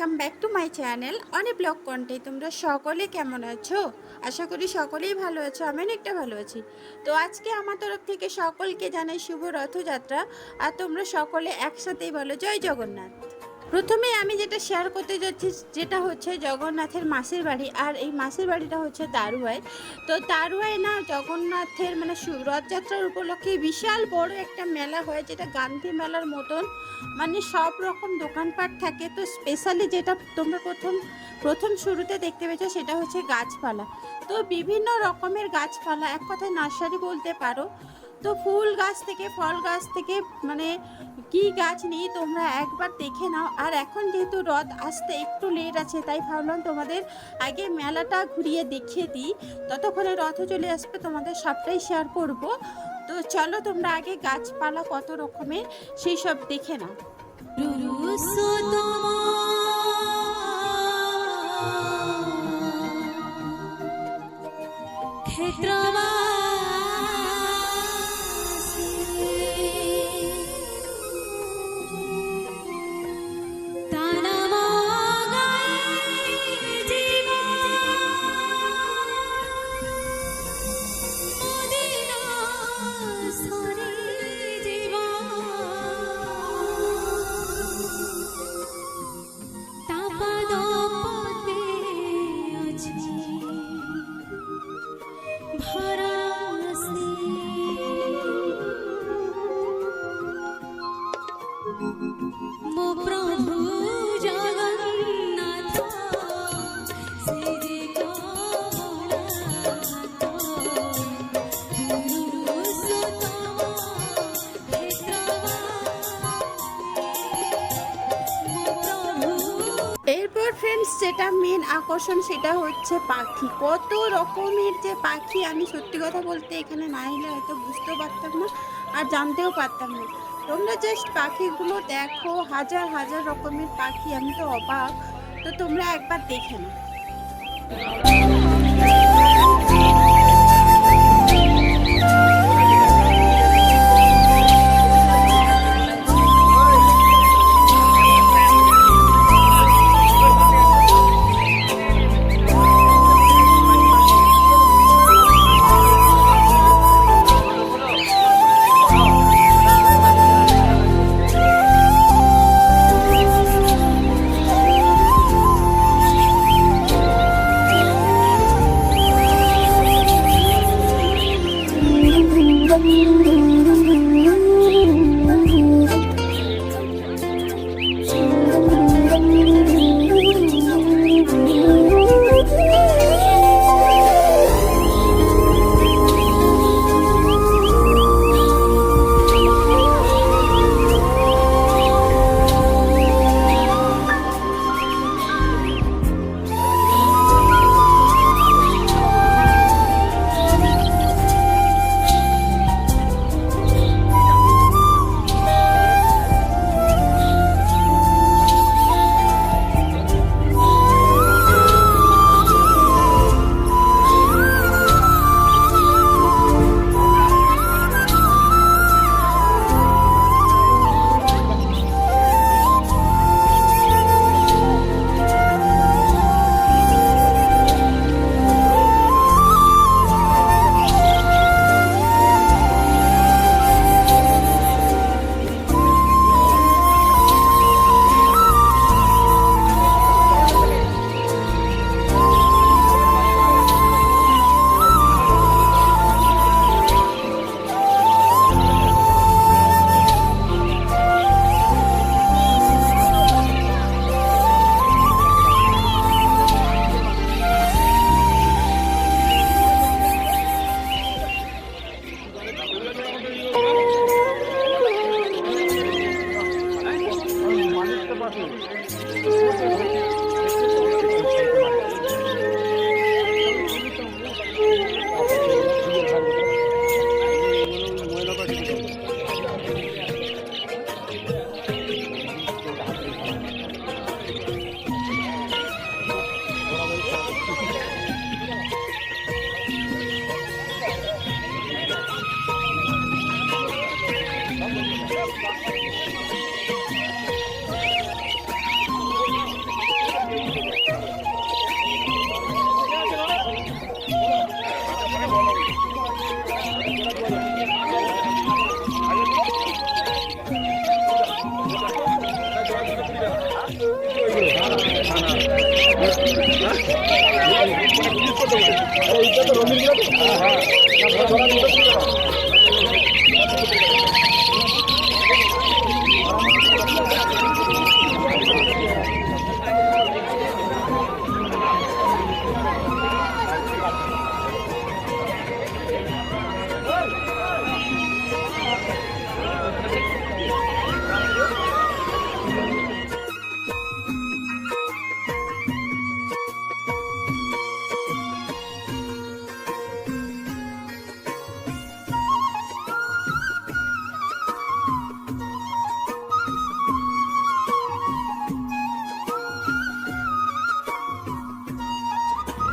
Welcome back to my channel অনেক blog কন্টে। তোমরা সকলে কেমন আছো? আশা করি সকলেই ভালো আছো, আমি অনেকটা ভালো আছি। তো আজকে আমার তরফ থেকে সকলকে জানাই শুভ রথযাত্রা। আর তোমরা সকলে একসাথেই বলো জয় জগন্নাথ। প্রথমে আমি যেটা শেয়ার করতে যাচ্ছি যেটা হচ্ছে জগন্নাথের মাসির বাড়ি, আর এই মাসির বাড়িটা হচ্ছে দারুয়ায়। তো দারুয়ায় না জগন্নাথের মানে রথযাত্রার উপলক্ষে বিশাল বড় একটা মেলা হয়, যেটা গান্ধী মেলার মতন। মানে সব রকম দোকানপাট থাকে। তো স্পেশালি যেটা তোমরা প্রথম শুরুতে দেখতে পেয়েছো সেটা হচ্ছে গাছপালা। তো বিভিন্ন রকমের গাছপালা, এক কথায় নার্সারি বলতে পারো। তো ফুল গাছ থেকে ফল গাছ থেকে মানে কি গাছ নেই তোমরা একবার দেখে নাও। আর এখন যেহেতু রথ আসতে একটু লেট আছে, তাই ভাবলাম তোমাদের আগে মেলাটা ঘুরিয়ে দেখিয়ে দিই, ততক্ষণে রথও চলে আসবে, তোমাদের সবটাই শেয়ার করব। তো চলো তোমরা আগে গাছপালা কত রকমের সেই সব দেখে নাও। এরপর ফ্রেন্ডস যেটা মেন আকর্ষণ সেটা হচ্ছে পাখি। কত রকমের যে পাখি, আমি সত্যি কথা বলতে এখানে না এলে হয়তো বুঝতেও পারতাম না আর জানতেও পারতাম না। তোমরা জাস্ট পাখিগুলো দেখো, হাজার হাজার রকমের পাখি, আমি তো অবাক। তো তোমরা একবার দেখে নাও।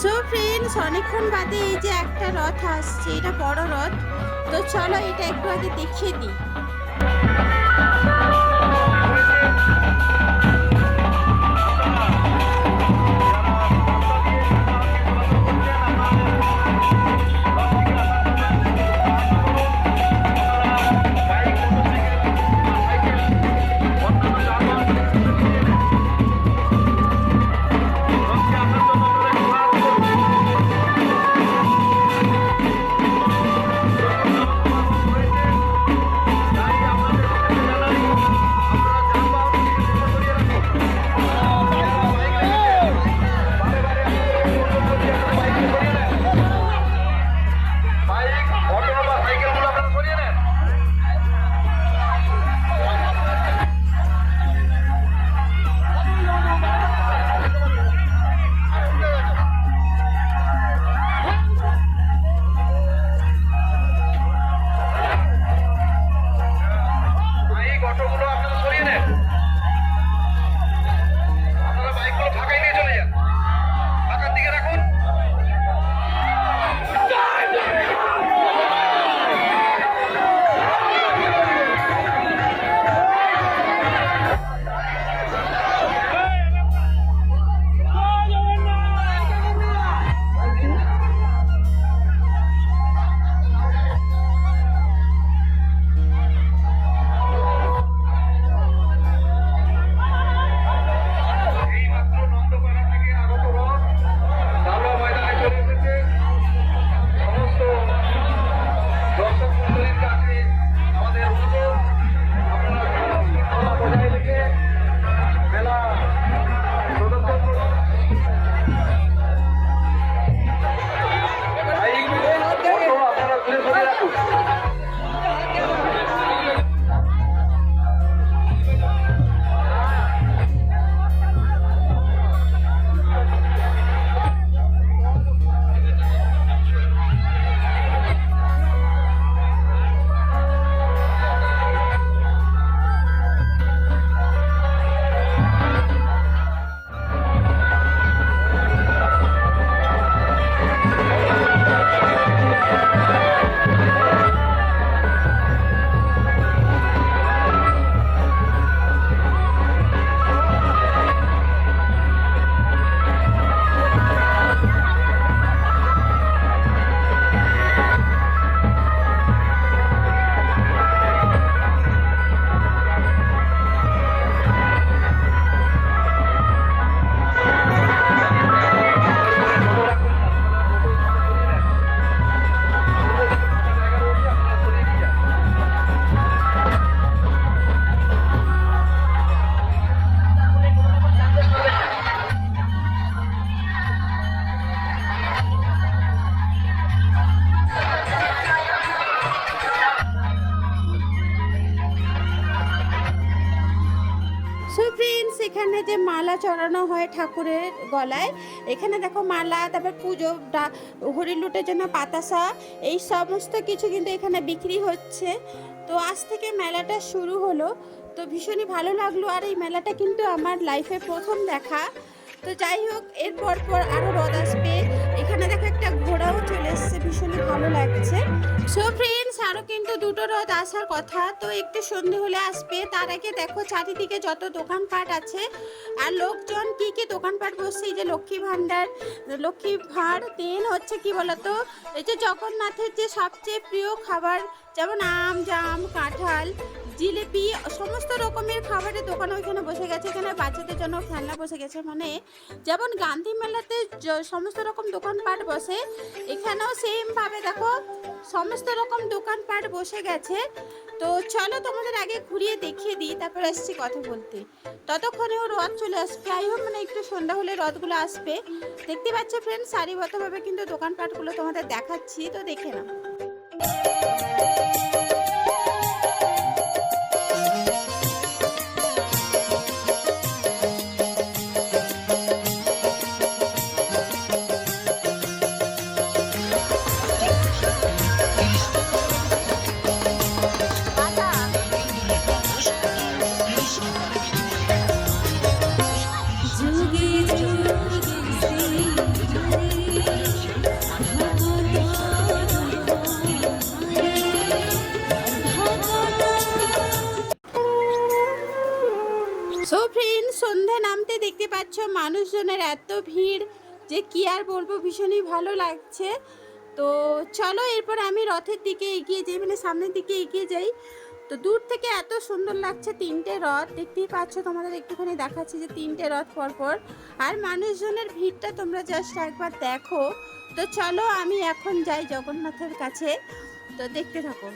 সো ফ্রেন্ডস, অনেকক্ষণ বাদে এই যে একটা রথ আসছে, এটা বড় রথ। তো চলো এটা একটু আগে দেখিয়ে দিই। সো ফ্রেন্ডস, এখানে যে মালা চড়ানো হয় ঠাকুরের গলায়, এখানে দেখো মালা, তারপর পুজো, হরিলুটের জন্য পাতাসা, এই সমস্ত কিছু কিন্তু এখানে বিক্রি হচ্ছে। তো আজ থেকে মেলাটা শুরু হলো, তো ভীষণই ভালো লাগলো। আর এই মেলাটা কিন্তু আমার লাইফে প্রথম দেখা। তো যাই হোক, এরপর আরও রথ আসবে। এখানে দেখো একটা ঘোড়াও চলে এসছে, ভীষণই ভালো লাগছে। সো ফ্রেন্ডস, আরও কিন্তু দুটো রথ আসার কথা, তো একটু সন্ধে হলে আসবে। তার আগে দেখো চারিদিকে যত দোকানপাট আছে আর লোকজন কি কি দোকানপাট বসছে। এই যে লক্ষ্মী ভাঁড়, দেন হচ্ছে কি বলতো, এই যে জগন্নাথের যে সবচেয়ে প্রিয় খাবার, যেমন আম, জাম, কাঁঠাল, জিলিপি সমস্ত রকমের খাবারের দোকান ওইখানে বসে গেছে। এখানে বাচ্চাদের জন্য খেলনা বসে গেছে, মানে যেমন গান্ধী মেলাতে সমস্ত রকম দোকানপাট বসে, এখানেও সেমভাবে দেখো সমস্ত রকম দোকানপাট বসে গেছে। তো চলো তোমাদের আগে ঘুরিয়ে দেখিয়ে দিই, তারপর আসছি কথা বলতে। ততক্ষণেও রথ চলে আসবে, যাই হোক মানে একটু সন্ধ্যা হলে রথগুলো আসবে। দেখতে পাচ্ছ ফ্রেন্ড, সারিবদ্ধভাবে কিন্তু দোকানপাটগুলো তোমাদের দেখাচ্ছি, তো দেখে নাও। সো ফ্রেন্ড, সন্ধ্যা নামতে দেখতে পাচ্ছ মানুষজনের এত ভিড় যে কি আর বলবো, ভীষণই ভালো লাগছে। তো চলো এরপর আমি রথের দিকে এগিয়ে যাই, মানে সামনের দিকে এগিয়ে যাই। তো দূর থেকে এত সুন্দর লাগছে, তিনটে রথ দেখতেই পাচ্ছ, তোমাদের একটুখানি দেখাচ্ছি যে তিনটে রথ পরপর, আর মানুষজনের ভিড়টা তোমরা জাস্ট একবার দেখো। তো চলো আমি এখন যাই জগন্নাথের কাছে, তো দেখতে থাকো।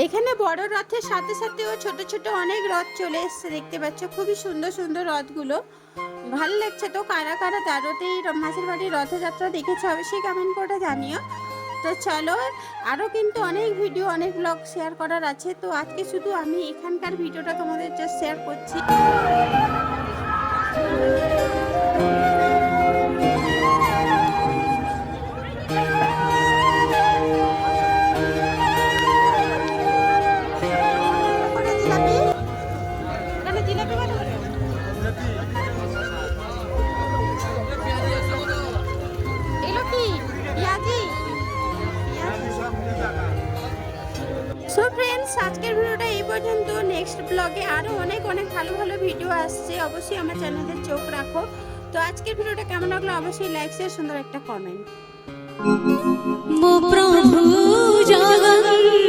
এখানে বড় রথের সাথে সাথেও ছোট ছোট অনেক রথ চলে এসছে, দেখতে পাচ্ছ খুবই সুন্দর সুন্দর রথগুলো, ভালো লাগছে। তো কারা কারা দ্বারতেই মাসির বাড়ির রথযাত্রা দেখেছো অবশ্যই কমেন্ট করে জানিও। তো চলো, আরও কিন্তু অনেক ভিডিও অনেক ব্লগ শেয়ার করার আছে, তো আজকে শুধু আমি এখানকার ভিডিওটা তোমাদের জাস্ট শেয়ার করছি। সো ফ্রেন্ডস, আজকের ভিডিওটা এই পর্যন্ত। নেক্সট ব্লগে আরও অনেক অনেক ভালো ভালো ভিডিও আসছে, অবশ্যই আমার চ্যানেলে চোখ রাখো। তো আজকের ভিডিওটা কেমন লাগলো অবশ্যই লাইক শেয়ার সুন্দর একটা কমেন্ট। ମୋ ପ୍ରଭୁ ଜଗନ୍ନାଥ